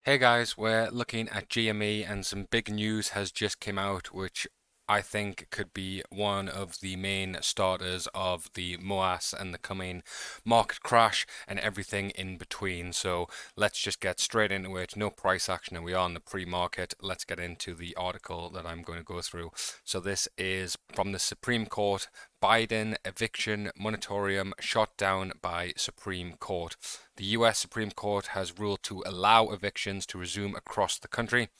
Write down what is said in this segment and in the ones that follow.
Hey guys, we're looking at GME and some big news has just come out which I think could be one of the main starters of the Moass and the coming market crash and everything in between. So let's just get straight into it. No price action and we are on the pre-market. Let's get into the article that I'm going to go through. So this is from the Supreme Court. Biden eviction moratorium shot down by Supreme Court. The US Supreme Court has ruled to allow evictions to resume across the country.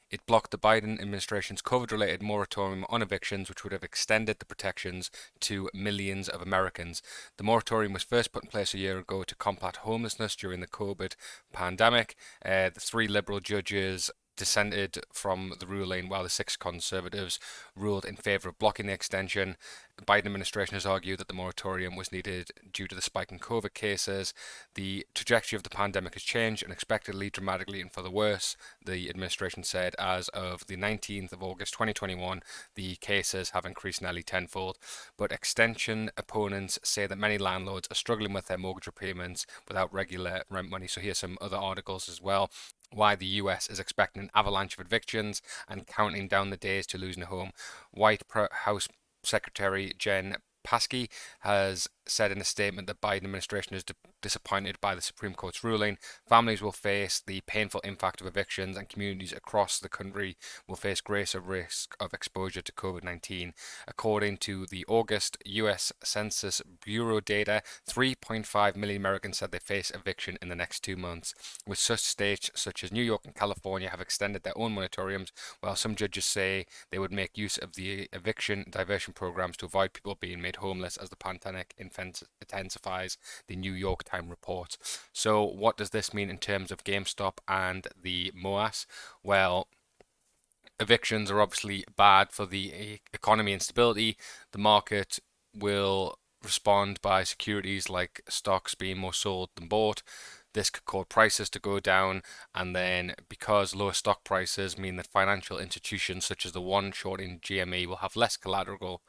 It blocked the Biden administration's COVID-related moratorium on evictions, which would have extended the protections to millions of Americans. The moratorium was first put in place a year ago to combat homelessness during the COVID pandemic. The three Liberal judges dissented from the ruling, while the six Conservatives ruled in favor of blocking the extension. The Biden administration has argued that the moratorium was needed due to the spike in COVID cases. The trajectory of the pandemic has changed unexpectedly, dramatically, and for the worse, the administration said as of the 19th of August 2021, the cases have increased nearly tenfold. But extension opponents say that many landlords are struggling with their mortgage repayments without regular rent money. So here's some other articles as well. Why the US is expecting an avalanche of evictions and counting down the days to losing a home. White House Secretary Jen Psaki has said in a statement that Biden administration is disappointed by the Supreme Court's ruling. Families will face the painful impact of evictions, and communities across the country will face greater risk of exposure to COVID-19. According to the August U.S. Census Bureau data, 3.5 million Americans said they face eviction in the next 2 months, with such states such as New York and California have extended their own moratoriums, while some judges say they would make use of the eviction diversion programs to avoid people being made homeless as the pandemic intensifies, the New York Times reports. So what does this mean in terms of GameStop and the Moass? Well, evictions are obviously bad for the economy and stability. The market will respond by securities like stocks being more sold than bought. This could cause prices to go down, and then because lower stock prices mean that financial institutions such as the one shorting GME will have less collateral,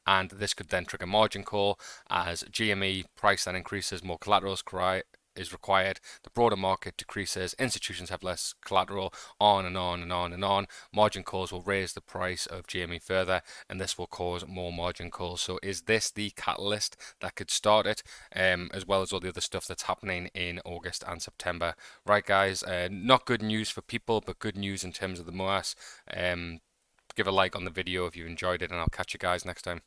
and this could then trigger margin call as GME price then increases, more collateral is required, the broader market decreases, institutions have less collateral, on and on and on and on. Margin calls will raise the price of GME further, and this will cause more margin calls. So is this the catalyst that could start it, as well as all the other stuff that's happening in August and September? Right, guys, not good news for people, but good news in terms of the Moass. Give a like on the video if you enjoyed it, and I'll catch you guys next time.